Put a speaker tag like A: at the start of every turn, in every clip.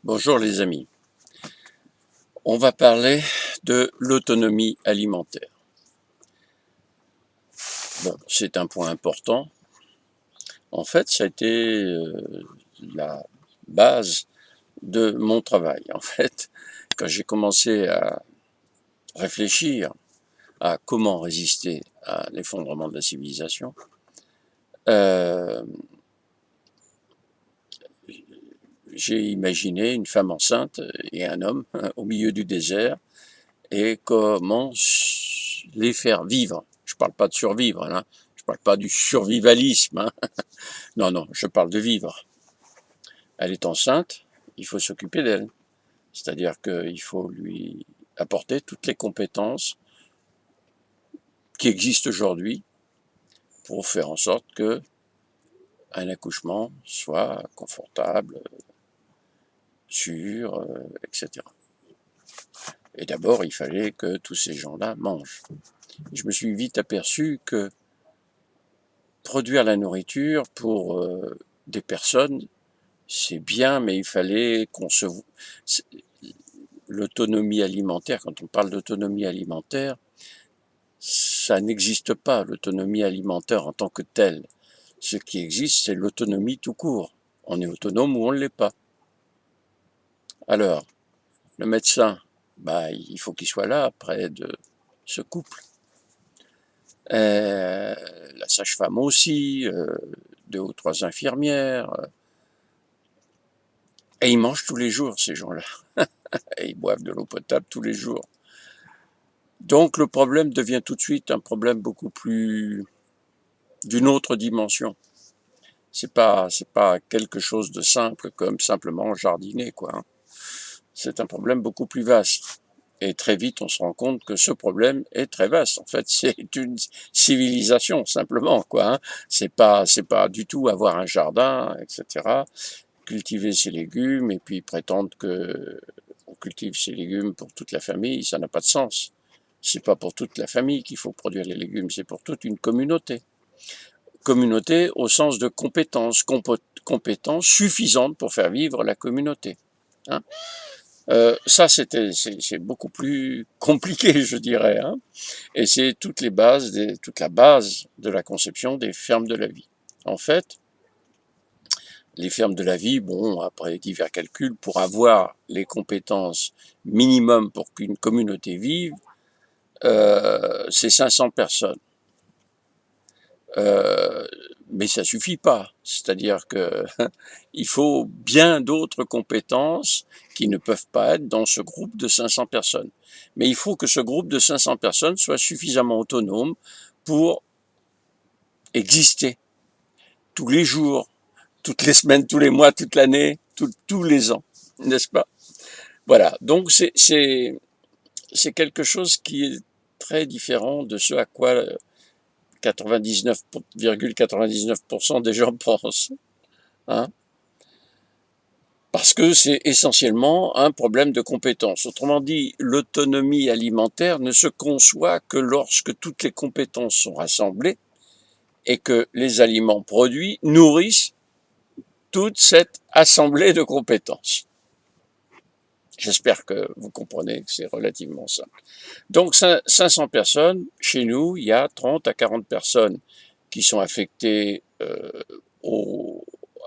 A: Bonjour les amis, on va parler de l'autonomie alimentaire. Bon, c'est un point important. En fait, ça a été la base de mon travail. En fait, quand j'ai commencé à réfléchir à comment résister à l'effondrement de la civilisation, euh, j'ai imaginé une femme enceinte et un homme au milieu du désert et comment les faire vivre. Je ne parle pas de survivre, là. Je ne parle pas du survivalisme. Hein. Non, non, je parle de vivre. Elle est enceinte, il faut s'occuper d'elle. C'est-à-dire qu'il faut lui apporter toutes les compétences qui existent aujourd'hui pour faire en sorte que un accouchement soit confortable, sûr, etc. Et d'abord, il fallait que tous ces gens-là mangent. Je me suis vite aperçu que produire la nourriture pour des personnes, c'est bien, mais il fallait concevoir l'autonomie alimentaire. Quand on parle d'autonomie alimentaire, ça n'existe pas, l'autonomie alimentaire en tant que telle. Ce qui existe, c'est l'autonomie tout court. On est autonome ou on ne l'est pas. Alors, le médecin, il faut qu'il soit là près de ce couple. La sage-femme aussi, 2 ou 3 infirmières. Et ils mangent tous les jours, ces gens-là. Et ils boivent de l'eau potable tous les jours. Donc le problème devient tout de suite un problème beaucoup plus d'une autre dimension. C'est pas quelque chose de simple comme simplement jardiner, quoi. Hein. C'est un problème beaucoup plus vaste. Et très vite, on se rend compte que ce problème est très vaste. En fait, c'est une civilisation, simplement, quoi. Hein. C'est pas du tout avoir un jardin, etc. Cultiver ses légumes et puis prétendre que on cultive ses légumes pour toute la famille, ça n'a pas de sens. C'est pas pour toute la famille qu'il faut produire les légumes, c'est pour toute une communauté. Communauté au sens de compétences, compétences suffisantes pour faire vivre la communauté. Hein. Ça, c'est beaucoup plus compliqué, je dirais. Hein. Et c'est toute la base de la conception des fermes de la vie. En fait, les fermes de la vie, bon, après divers calculs, pour avoir les compétences minimum pour qu'une communauté vive, c'est 500 personnes. Mais ça suffit pas. C'est-à-dire que il faut bien d'autres compétences qui ne peuvent pas être dans ce groupe de 500 personnes. Mais il faut que ce groupe de 500 personnes soit suffisamment autonome pour exister tous les jours, toutes les semaines, tous les mois, toute l'année, tous les ans, n'est-ce pas? Voilà. Donc c'est quelque chose qui est très différent de ce à quoi 99,99% des gens pensent. Hein, parce que c'est essentiellement un problème de compétence. Autrement dit, l'autonomie alimentaire ne se conçoit que lorsque toutes les compétences sont rassemblées et que les aliments produits nourrissent toute cette assemblée de compétences. J'espère que vous comprenez que c'est relativement simple. Donc 500 personnes, chez nous, il y a 30 à 40 personnes qui sont affectées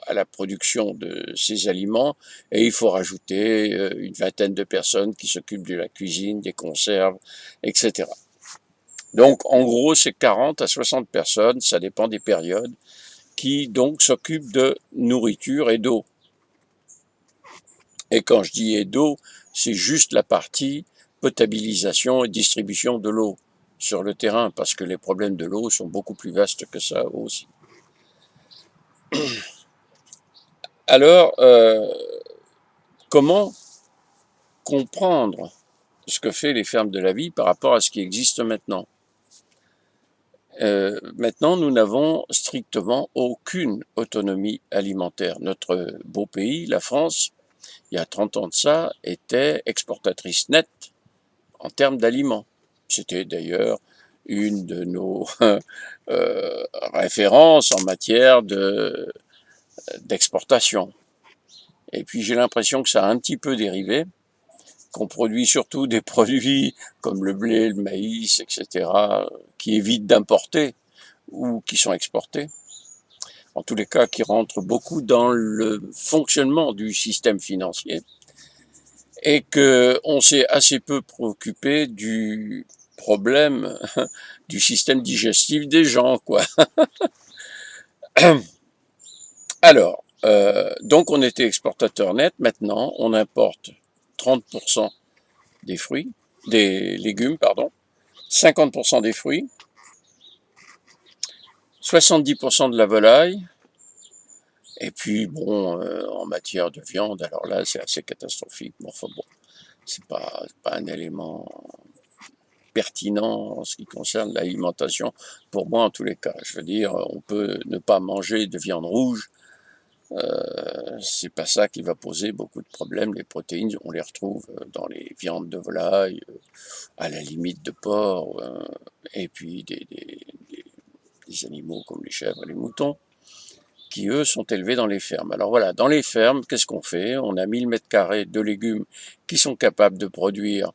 A: à la production de ces aliments et il faut rajouter une vingtaine de personnes qui s'occupent de la cuisine, des conserves, etc. Donc en gros c'est 40 à 60 personnes, ça dépend des périodes, qui donc s'occupent de nourriture et d'eau. Et quand je dis et d'eau, c'est juste la partie potabilisation et distribution de l'eau sur le terrain, parce que les problèmes de l'eau sont beaucoup plus vastes que ça aussi. Alors, comment comprendre ce que fait les fermes de la vie par rapport à ce qui existe maintenant? Maintenant, nous n'avons strictement aucune autonomie alimentaire. Notre beau pays, la France, il y a 30 ans de ça, était exportatrice nette en termes d'aliments. C'était d'ailleurs une de nos références en matière d'exportation. Et puis j'ai l'impression que ça a un petit peu dérivé, qu'on produit surtout des produits comme le blé, le maïs, etc., qui évitent d'importer ou qui sont exportés. En tous les cas, qui rentrent beaucoup dans le fonctionnement du système financier et qu'on s'est assez peu préoccupé du problème du système digestif des gens, quoi. Alors, donc on était exportateur net, maintenant on importe 30% des fruits, des légumes, pardon, 50% des fruits, 70% de la volaille, et puis bon, en matière de viande, alors là c'est assez catastrophique, mais enfin bon, c'est pas un élément pertinent en ce qui concerne l'alimentation, pour moi en tous les cas. Je veux dire, on peut ne pas manger de viande rouge, c'est pas ça qui va poser beaucoup de problèmes. Les protéines, on les retrouve dans les viandes de volaille, à la limite de porc, et puis des animaux comme les chèvres et les moutons, qui eux sont élevés dans les fermes. Alors voilà, dans les fermes, qu'est-ce qu'on fait? On a 1000 mètres carrés de légumes qui sont capables de produire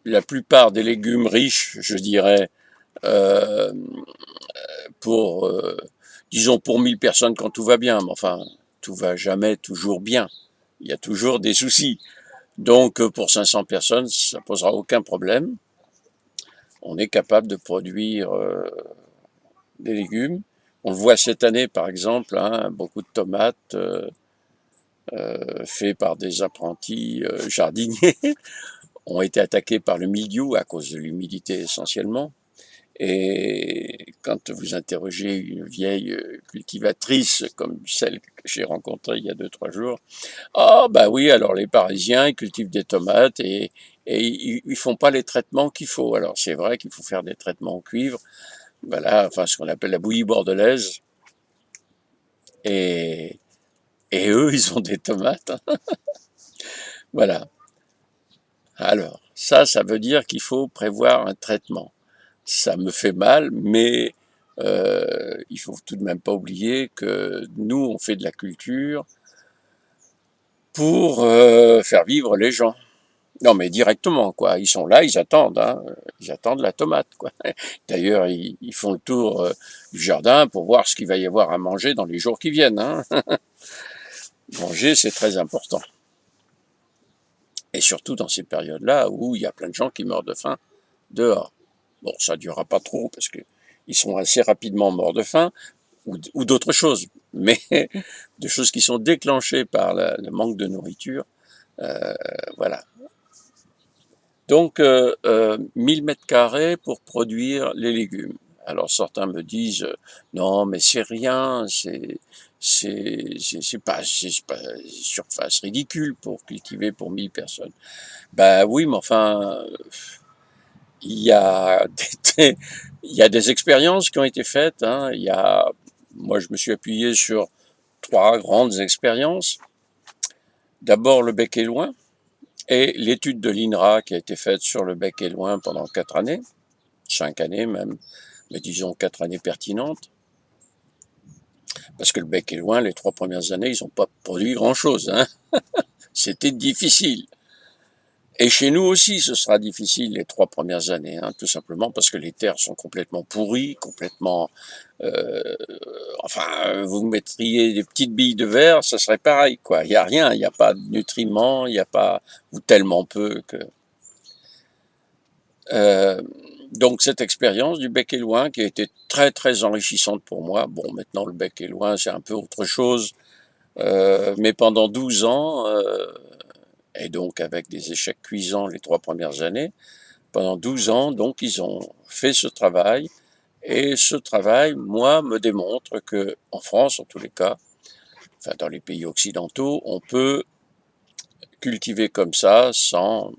A: la plupart des légumes riches, je dirais, euh, pour, disons, pour 1000 personnes quand tout va bien, mais enfin, tout va jamais toujours bien. Il y a toujours des soucis. Donc, pour 500 personnes, ça posera aucun problème. On est capable de produire des légumes. On le voit cette année, par exemple, hein, beaucoup de tomates faites par des apprentis jardiniers ont été attaqués par le mildiou à cause de l'humidité essentiellement. Et quand vous interrogez une vieille cultivatrice comme celle que j'ai rencontrée il y a 2, 3 jours, ah bah oui, alors les Parisiens, ils cultivent des tomates et ils font pas les traitements qu'il faut. Alors c'est vrai qu'il faut faire des traitements au cuivre, voilà, enfin ce qu'on appelle la bouillie bordelaise. Et, et eux, ils ont des tomates, hein. Voilà. Alors, ça veut dire qu'il faut prévoir un traitement. Ça me fait mal, mais il faut tout de même pas oublier que nous, on fait de la culture pour faire vivre les gens. Non, mais directement, quoi. Ils sont là, ils attendent, hein. Ils attendent la tomate, quoi. D'ailleurs, ils font le tour du jardin pour voir ce qu'il va y avoir à manger dans les jours qui viennent, hein. Manger, c'est très important. Et surtout dans ces périodes-là où il y a plein de gens qui meurent de faim dehors. Bon, ça ne durera pas trop parce que ils sont assez rapidement morts de faim ou d'autres choses, mais de choses qui sont déclenchées par le manque de nourriture. Voilà. Donc, 1000 mètres carrés pour produire les légumes. Alors certains me disent non, mais c'est rien, c'est pas une surface ridicule pour cultiver pour 1000 personnes. Ben oui, mais enfin, il y a il y a des expériences qui ont été faites, hein. Moi, je me suis appuyé sur 3 grandes expériences. D'abord, le bec et loin, et l'étude de l'INRA qui a été faite sur le bec et loin pendant 4 années, 5 années même, mais disons 4 années pertinentes. Parce que le bec et loin, les 3 premières années, ils n'ont pas produit grand-chose, hein. C'était difficile. Et chez nous aussi, ce sera difficile les 3 premières années, hein, tout simplement parce que les terres sont complètement pourries, complètement... euh, enfin, vous mettriez des petites billes de verre, ça serait pareil, quoi. Il n'y a rien, il n'y a pas de nutriments, il n'y a pas... ou tellement peu que... Euh, donc cette expérience du bec et loin qui a été très très enrichissante pour moi. Bon, maintenant le bec et loin c'est un peu autre chose, mais pendant 12 ans, et donc avec des échecs cuisants les 3 premières années, pendant 12 ans, donc ils ont fait ce travail, et ce travail, moi, me démontre que en France, en tous les cas, enfin dans les pays occidentaux, on peut cultiver comme ça sans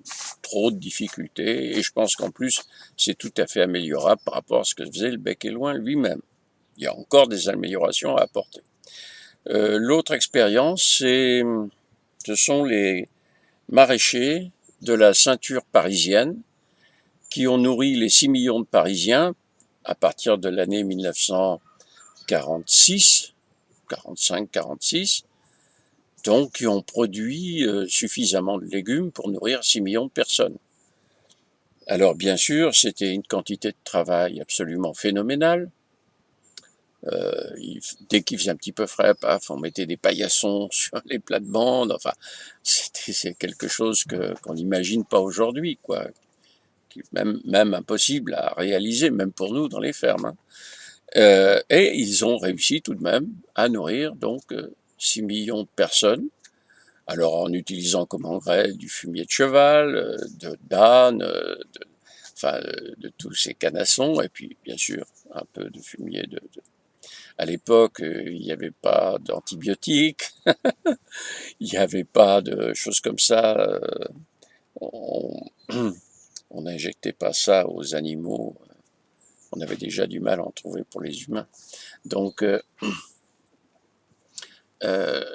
A: trop de difficultés, et je pense qu'en plus, c'est tout à fait améliorable par rapport à ce que faisait le bec et loin lui-même. Il y a encore des améliorations à apporter. L'autre expérience, ce sont les maraîchers de la ceinture parisienne qui ont nourri les 6 millions de Parisiens à partir de l'année 1946, 45-46, donc qui ont produit suffisamment de légumes pour nourrir 6 millions de personnes. Alors bien sûr, c'était une quantité de travail absolument phénoménale. Dès qu'il faisait un petit peu frais, paf, on mettait des paillassons sur les plates-bandes. Enfin, c'est quelque chose qu'on n'imagine pas aujourd'hui, quoi. Même impossible à réaliser, même pour nous dans les fermes, hein. Et ils ont réussi tout de même à nourrir donc 6 millions de personnes. Alors en utilisant comme engrais du fumier de cheval, de d'âne, de tous ces canassons, et puis bien sûr un peu de fumier à l'époque, il n'y avait pas d'antibiotiques, il n'y avait pas de choses comme ça. On on n'injectait pas ça aux animaux. On avait déjà du mal à en trouver pour les humains. Donc,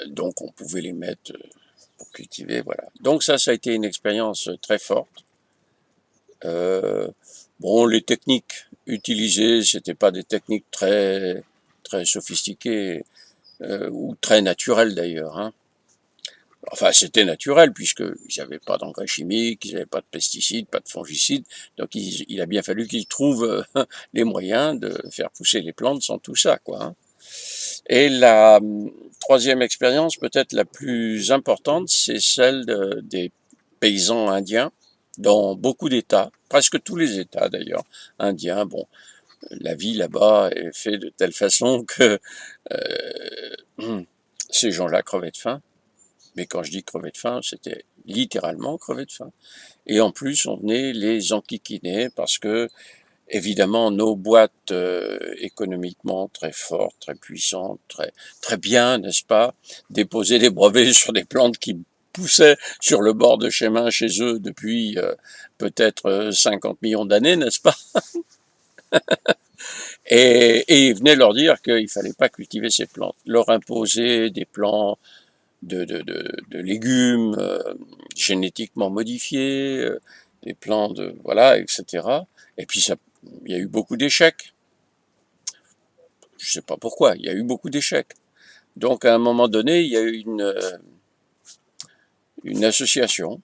A: donc on pouvait les mettre pour cultiver, voilà. Donc ça a été une expérience très forte. Bon, les techniques utilisées, c'était pas des techniques très sophistiquées ou très naturelles d'ailleurs, hein. Enfin, c'était naturel puisqu'ils n'avaient pas d'engrais chimiques, ils n'avaient pas de pesticides, pas de fongicides. Donc, il a bien fallu qu'ils trouvent les moyens de faire pousser les plantes sans tout ça, quoi, hein. Et la troisième expérience, peut-être la plus importante, c'est celle des paysans indiens dans beaucoup d'États, presque tous les États d'ailleurs, indiens. Bon, la vie là-bas est faite de telle façon que ces gens-là crevaient de faim. Mais quand je dis crever de faim, c'était littéralement crever de faim. Et en plus, on venait les enquiquiner parce que, évidemment, nos boîtes économiquement très fortes, très puissantes, très bien, n'est-ce pas, déposaient des brevets sur des plantes qui poussaient sur le bord de chemin chez eux depuis peut-être 50 millions d'années, n'est-ce pas? Et ils venaient leur dire qu'il fallait pas cultiver ces plantes, leur imposer des plants de légumes génétiquement modifiés, des plants de voilà, etc. Et puis ça, il y a eu beaucoup d'échecs. Je sais pas pourquoi, il y a eu beaucoup d'échecs. Donc à un moment donné, il y a eu une association.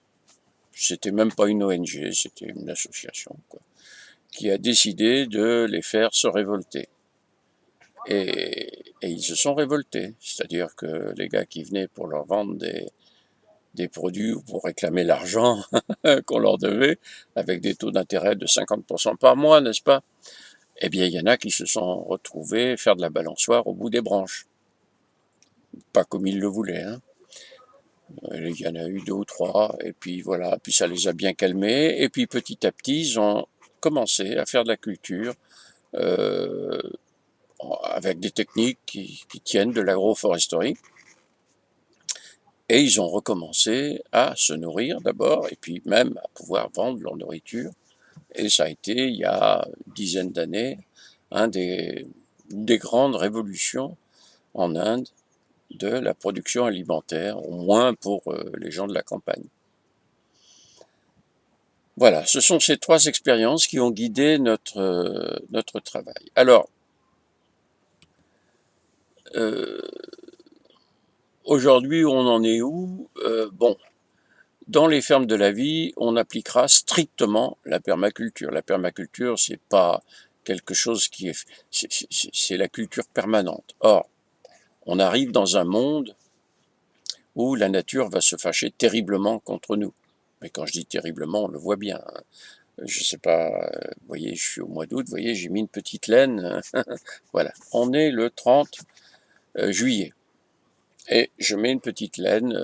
A: C'était même pas une ONG, c'était une association, quoi, qui a décidé de les faire se révolter. Et ils se sont révoltés. C'est-à-dire que les gars qui venaient pour leur vendre des produits ou pour réclamer l'argent qu'on leur devait, avec des taux d'intérêt de 50% par mois, n'est-ce pas? Eh bien, il y en a qui se sont retrouvés faire de la balançoire au bout des branches. Pas comme ils le voulaient, hein. Il y en a eu deux ou trois, et puis voilà, puis ça les a bien calmés, et puis petit à petit, ils ont commencé à faire de la culture euh, avec des techniques qui tiennent de l'agroforesterie. Et ils ont recommencé à se nourrir d'abord, et puis même à pouvoir vendre leur nourriture. Et ça a été, il y a une dizaine d'années, des grandes révolutions en Inde de la production alimentaire, au moins pour les gens de la campagne. Voilà, ce sont ces trois expériences qui ont guidé notre travail. Alors, euh, aujourd'hui, on en est où? Bon, dans les fermes de la vie, on appliquera strictement la permaculture. La permaculture, c'est pas quelque chose qui est, c'est la culture permanente. Or, on arrive dans un monde où la nature va se fâcher terriblement contre nous. Mais quand je dis terriblement, on le voit bien, hein. Je sais pas, vous voyez, je suis au mois d'août, vous voyez, j'ai mis une petite laine. Voilà, on est le 30 juillet. Et je mets une petite laine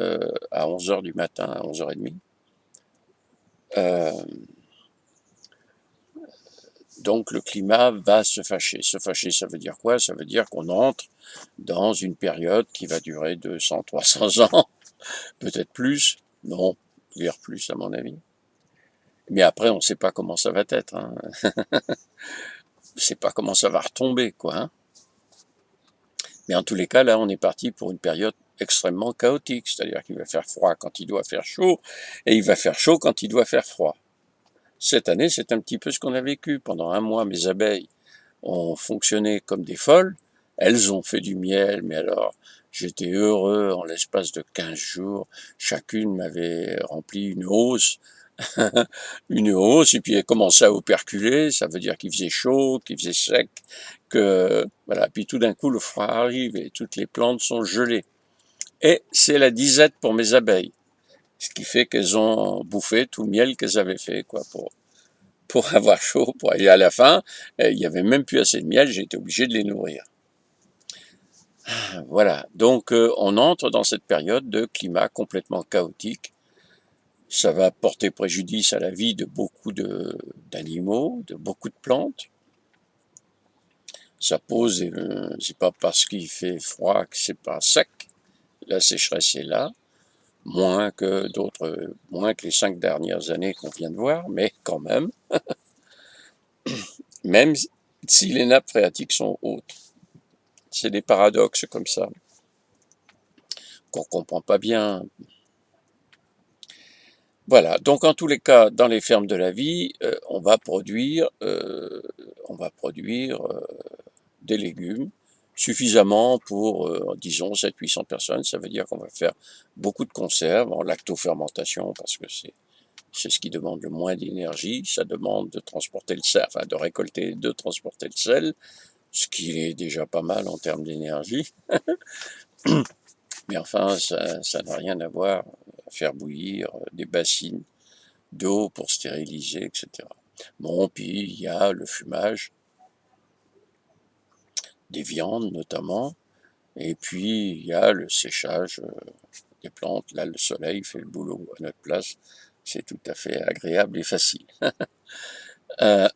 A: à 11 heures du matin, à 11h30. Euh, donc le climat va se fâcher. Se fâcher, ça veut dire quoi? Ça veut dire qu'on entre dans une période qui va durer 200, 300 ans, peut-être plus. Non, guère plus à mon avis. Mais après, on ne sait pas comment ça va être, hein. On ne sait pas comment ça va retomber, quoi, hein. Mais en tous les cas, là, on est parti pour une période extrêmement chaotique. C'est-à-dire qu'il va faire froid quand il doit faire chaud, et il va faire chaud quand il doit faire froid. Cette année, c'est un petit peu ce qu'on a vécu. Pendant un mois, mes abeilles ont fonctionné comme des folles, Elles ont fait du miel, mais alors j'étais heureux en l'espace de 15 jours. Chacune m'avait rempli une hausse, une hausse, et puis elle commençait à operculer, ça veut dire qu'il faisait chaud, qu'il faisait sec, que voilà. Puis tout d'un coup le froid arrive et toutes les plantes sont gelées. Et c'est la disette pour mes abeilles, ce qui fait qu'elles ont bouffé tout le miel qu'elles avaient fait, quoi, pour avoir chaud, pour aller à la fin. Il n'y avait même plus assez de miel, j'ai été obligé de les nourrir. Voilà, donc on entre dans cette période de climat complètement chaotique. Ça va porter préjudice à la vie de beaucoup d'animaux, de beaucoup de plantes. Ça pose, c'est pas parce qu'il fait froid que c'est pas sec. La sécheresse est là, moins que les 5 dernières années qu'on vient de voir, mais quand même si les nappes phréatiques sont hautes. C'est des paradoxes comme ça qu'on comprend pas bien. Voilà, donc en tous les cas, dans les fermes de la vie, on va produire des légumes suffisamment pour, disons, 700-800 personnes. Ça veut dire qu'on va faire beaucoup de conserves en lactofermentation parce que c'est ce qui demande le moins d'énergie. Ça demande de transporter le sel, enfin de récolter et de transporter le sel, ce qui est déjà pas mal en termes d'énergie. Mais enfin, ça n'a rien à voir à faire bouillir des bassines d'eau pour stériliser, etc. Bon, puis il y a le fumage, des viandes notamment, et puis il y a le séchage des plantes. Là, le soleil fait le boulot à notre place. C'est tout à fait agréable et facile. Euh,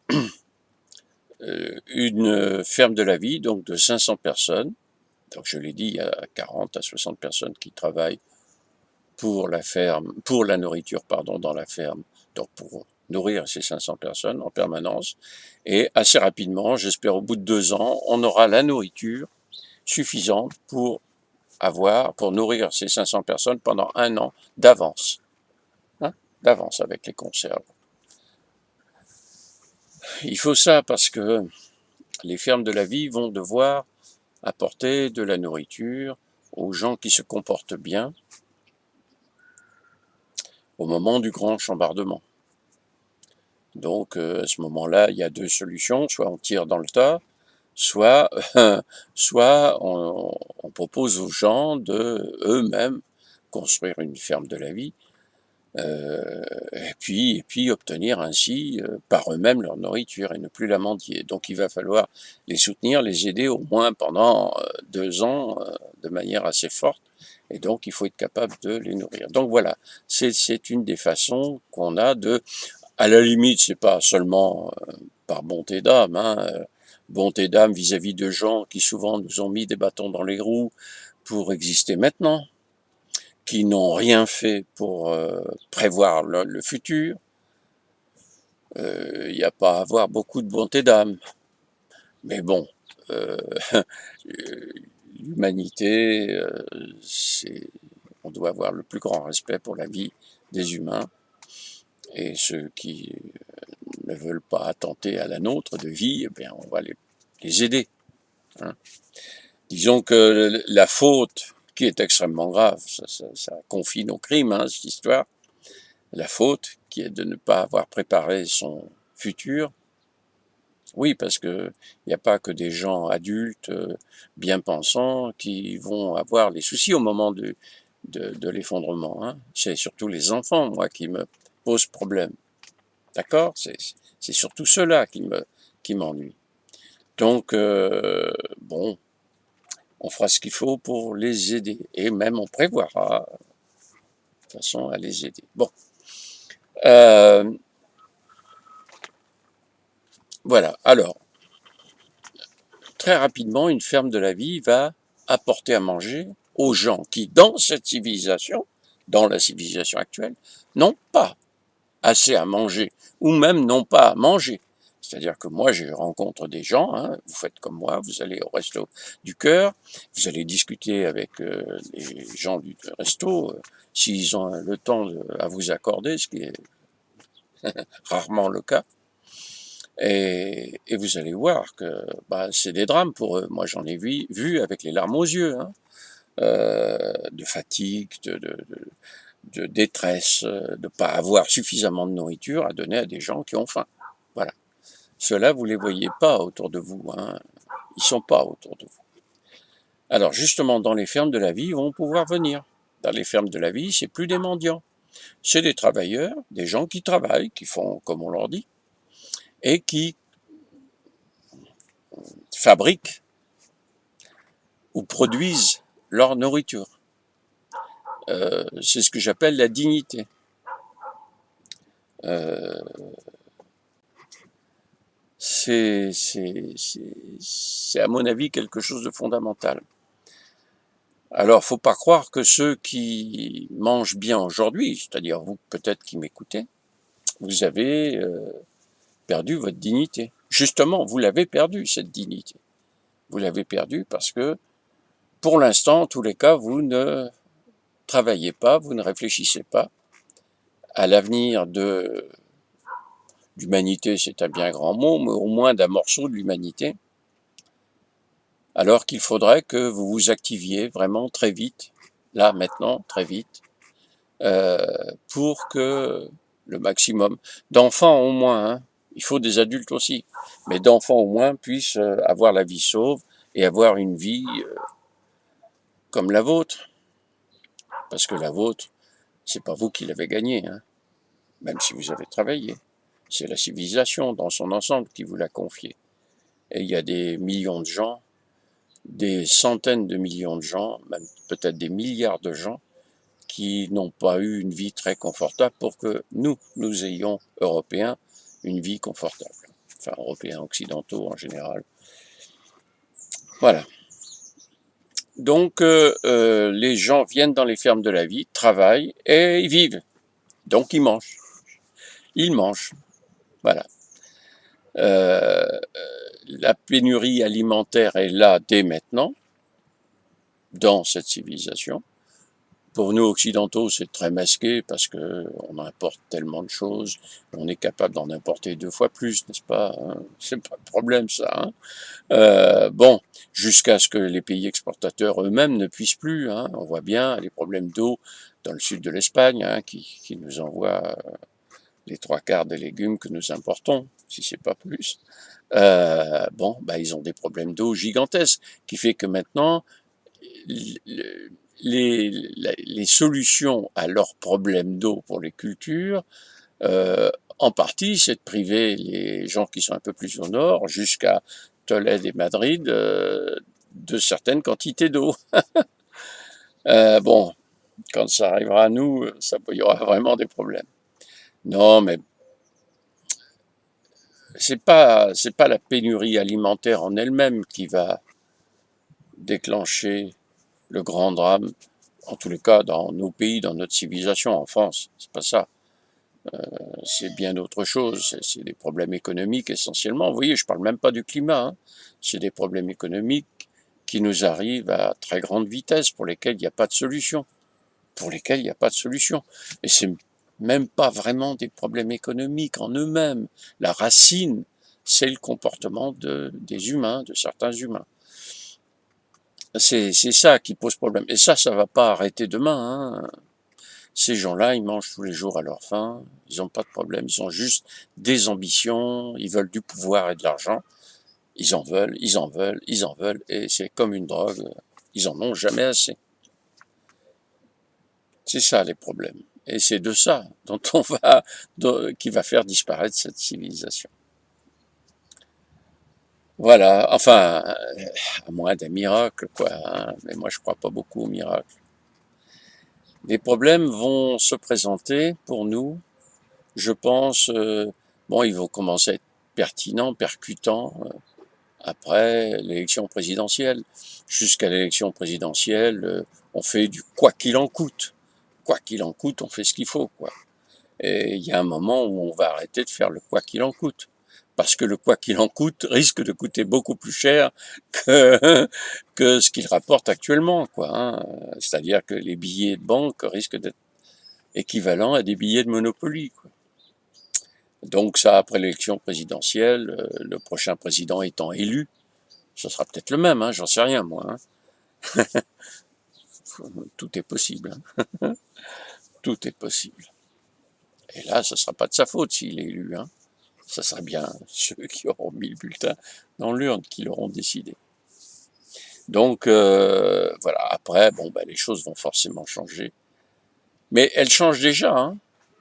A: une ferme de la vie, donc de 500 personnes. Donc je l'ai dit, il y a 40 à 60 personnes qui travaillent pour la ferme, pour la nourriture, pardon, dans la ferme, donc pour nourrir ces 500 personnes en permanence. Et assez rapidement, j'espère au bout de 2 ans, on aura la nourriture suffisante pour nourrir ces 500 personnes pendant 1 an d'avance. Hein, d'avance avec les conserves. Il faut ça parce que les fermes de la vie vont devoir apporter de la nourriture aux gens qui se comportent bien au moment du grand chambardement. Donc à ce moment-là, il y a 2 solutions, soit on tire dans le tas, soit, soit on propose aux gens de eux-mêmes construire une ferme de la vie, et puis obtenir ainsi par eux-mêmes leur nourriture et ne plus la mendier. Donc il va falloir les soutenir, les aider au moins pendant 2 ans de manière assez forte, et donc il faut être capable de les nourrir. Donc voilà, c'est une des façons qu'on a de, à la limite, c'est pas seulement par bonté d'âme, hein, bonté d'âme vis-à-vis de gens qui souvent nous ont mis des bâtons dans les roues pour exister maintenant, qui n'ont rien fait pour prévoir le futur. Il n'y a pas à avoir beaucoup de bonté d'âme. Mais bon, euh, l'humanité, on doit avoir le plus grand respect pour la vie des humains, et ceux qui ne veulent pas attenter à la nôtre de vie, eh bien, on va les aider. Hein. Disons que la faute, qui est extrêmement grave, ça confie nos crimes, hein, cette histoire, la faute qui est de ne pas avoir préparé son futur. Oui, parce que il n'y a pas que des gens adultes, bien pensants, qui vont avoir les soucis au moment de l'effondrement. Hein. C'est surtout les enfants, moi, qui me posent problème. D'accord? C'est surtout ceux-là qui m'ennuient. Donc, bon, on fera ce qu'il faut pour les aider. Et même on prévoira de façon à les aider. Bon. Voilà. Alors, très rapidement, une ferme de la vie va apporter à manger aux gens qui, dans cette civilisation, dans la civilisation actuelle, n'ont pas assez à manger, ou même n'ont pas à manger. C'est-à-dire que moi, je rencontre des gens, hein, vous faites comme moi, vous allez au resto du cœur, vous allez discuter avec les gens du resto, s'ils ont le temps à vous accorder, ce qui est rarement le cas. Et vous allez voir que bah, c'est des drames pour eux. Moi, j'en ai vu avec les larmes aux yeux, hein, de fatigue, de détresse, de ne pas avoir suffisamment de nourriture à donner à des gens qui ont faim. Voilà. Ceux-là, vous les voyez pas autour de vous, hein. Ils sont pas autour de vous. Alors justement, dans les fermes de la vie, ils vont pouvoir venir. Dans les fermes de la vie, c'est plus des mendiants. C'est des travailleurs, des gens qui travaillent, qui font comme on leur dit, et qui fabriquent ou produisent leur nourriture. C'est ce que j'appelle la dignité. Euh, c'est à mon avis quelque chose de fondamental. Alors, faut pas croire que ceux qui mangent bien aujourd'hui, c'est-à-dire vous peut-être qui m'écoutez, vous avez perdu votre dignité. Justement, vous l'avez perdu, cette dignité. Vous l'avez perdue parce que, pour l'instant, en tous les cas, vous ne travaillez pas, vous ne réfléchissez pas à l'avenir de l'humanité, c'est un bien grand mot, mais au moins d'un morceau de l'humanité, alors qu'il faudrait que vous vous activiez vraiment très vite, là, maintenant, très vite, euh, pour que le maximum d'enfants au moins, hein, il faut des adultes aussi, mais d'enfants au moins puissent avoir la vie sauve et avoir une vie comme la vôtre, parce que la vôtre, c'est pas vous qui l'avez gagnée, hein, même si vous avez travaillé. C'est la civilisation dans son ensemble qui vous l'a confiée. Et il y a des millions de gens, des centaines de millions de gens, même peut-être des milliards de gens, qui n'ont pas eu une vie très confortable pour que nous ayons, Européens, une vie confortable. Enfin, Européens, Occidentaux en général. Voilà. Donc, les gens viennent dans les fermes de la vie, travaillent et ils vivent. Donc, ils mangent. Ils mangent. Voilà. Euh, la pénurie alimentaire est là dès maintenant, dans cette civilisation. Pour nous occidentaux, c'est très masqué parce que on importe tellement de choses, on est capable d'en importer 2 fois plus, n'est-ce pas, hein? C'est pas le problème ça, hein. Bon, jusqu'à ce que les pays exportateurs eux-mêmes ne puissent plus, hein. On voit bien les problèmes d'eau dans le sud de l'Espagne, hein, qui nous envoie les 3/4 des légumes que nous importons, si c'est pas plus. Bon, bah ils ont des problèmes d'eau gigantesques, qui fait que maintenant les solutions à leurs problèmes d'eau pour les cultures, euh, en partie, c'est de priver les gens qui sont un peu plus au nord, jusqu'à Tolède et Madrid, de certaines quantités d'eau. Bon, quand ça arrivera à nous, il y aura vraiment des problèmes. Non, mais c'est pas la pénurie alimentaire en elle-même qui va déclencher le grand drame, en tous les cas dans nos pays, dans notre civilisation, en France. C'est pas ça. C'est bien d'autres choses. C'est des problèmes économiques essentiellement. Vous voyez, je parle même pas du climat, hein. C'est des problèmes économiques qui nous arrivent à très grande vitesse, pour lesquels il n'y a pas de solution. Pour lesquels il n'y a pas de solution. Et c'est même pas vraiment des problèmes économiques en eux-mêmes. La racine, c'est le comportement des humains, de certains humains. C'est ça qui pose problème. Et ça va pas arrêter demain, hein. Ces gens-là, ils mangent tous les jours à leur faim, ils n'ont pas de problème, ils ont juste des ambitions, ils veulent du pouvoir et de l'argent, ils en veulent, ils en veulent, ils en veulent, et c'est comme une drogue, ils en ont jamais assez. C'est ça les problèmes. Et c'est de ça dont qui va faire disparaître cette civilisation. Voilà, enfin, à moins d'un miracle, quoi, hein, mais moi je crois pas beaucoup au miracle. Les problèmes vont se présenter pour nous, je pense, bon, ils vont commencer à être pertinents, percutants, après l'élection présidentielle. Jusqu'à l'élection présidentielle, on fait du quoi qu'il en coûte. Quoi qu'il en coûte, on fait ce qu'il faut, quoi. Et il y a un moment où on va arrêter de faire le quoi qu'il en coûte. Parce que le quoi qu'il en coûte risque de coûter beaucoup plus cher que, que ce qu'il rapporte actuellement, quoi, hein. C'est-à-dire que les billets de banque risquent d'être équivalents à des billets de Monopoly, quoi. Donc ça, après l'élection présidentielle, le prochain président étant élu, ce sera peut-être le même, hein, j'en sais rien moi. Hein. Tout est possible, hein. Tout est possible. Et là, ce ne sera pas de sa faute s'il est élu. Hein. Ça sera bien ceux qui auront mis le bulletin dans l'urne qui l'auront décidé. Donc voilà, après, bon, ben, les choses vont forcément changer. Mais elles changent déjà. Hein.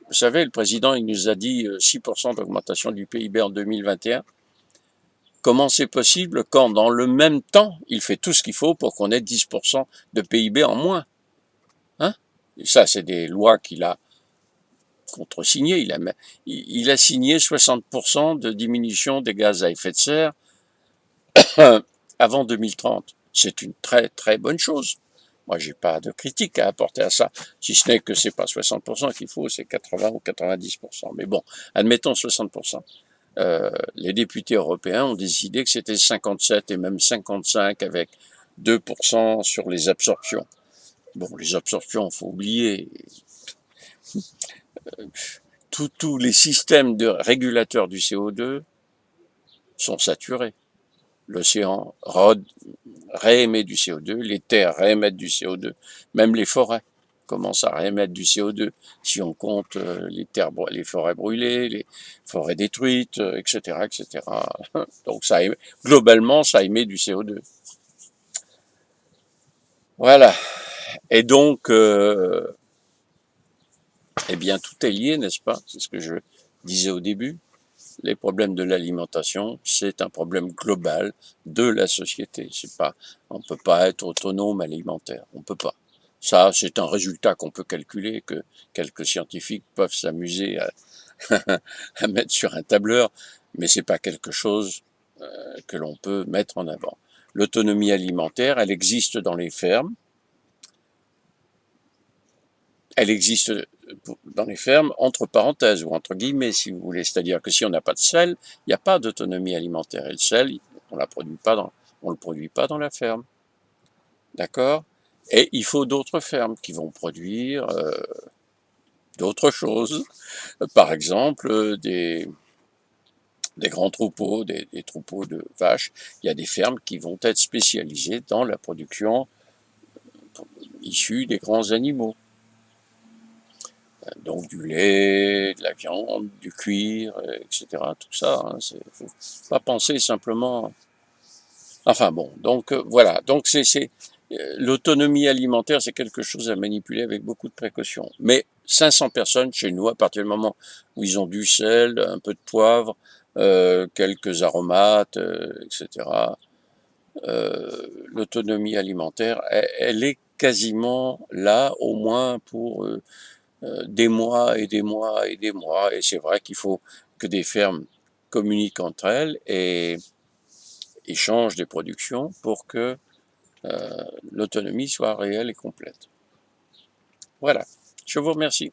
A: Vous savez, le président, il nous a dit 6% d'augmentation du PIB en 2021. Comment c'est possible quand, dans le même temps, il fait tout ce qu'il faut pour qu'on ait 10% de PIB en moins? Hein? Et ça, c'est des lois qu'il a contresignées. Il a signé 60% de diminution des gaz à effet de serre avant 2030. C'est une très très bonne chose. Moi, j'ai pas de critique à apporter à ça, si ce n'est que c'est pas 60% qu'il faut, c'est 80 ou 90%. Mais bon, admettons 60%. Les députés européens ont décidé que c'était 57 et même 55 avec 2% sur les absorptions. Bon, les absorptions, faut oublier. Tous les systèmes de régulateurs du CO2 sont saturés. L'océan réémet du CO2, les terres réémettent du CO2, même les forêts commencent à réémettre du CO2 si on compte les forêts brûlées, les forêts détruites, etc., etc. Donc globalement, ça émet du CO2. Voilà. Et donc, eh bien, tout est lié, n'est-ce pas? C'est ce que je disais au début. Les problèmes de l'alimentation, c'est un problème global de la société. C'est pas, on ne peut pas être autonome alimentaire. On ne peut pas. Ça, c'est un résultat qu'on peut calculer, que quelques scientifiques peuvent s'amuser à mettre sur un tableur, mais c'est pas quelque chose que l'on peut mettre en avant. L'autonomie alimentaire, elle existe dans les fermes. Elle existe dans les fermes entre parenthèses ou entre guillemets, si vous voulez. C'est-à-dire que si on n'a pas de sel, il n'y a pas d'autonomie alimentaire. Et le sel, on ne le produit pas dans la ferme. D'accord? Et il faut d'autres fermes qui vont produire d'autres choses. Par exemple, des grands troupeaux, des troupeaux de vaches. Il y a des fermes qui vont être spécialisées dans la production issue des grands animaux. Donc du lait, de la viande, du cuir, etc. Tout ça, hein, faut pas penser simplement. Enfin bon, donc voilà. Donc l'autonomie alimentaire, c'est quelque chose à manipuler avec beaucoup de précautions. Mais 500 personnes chez nous, à partir du moment où ils ont du sel, un peu de poivre, quelques aromates, etc. L'autonomie alimentaire, elle est quasiment là, au moins pour des mois et des mois et des mois. Et c'est vrai qu'il faut que des fermes communiquent entre elles et échangent des productions pour que l'autonomie soit réelle et complète. Voilà. Je vous remercie.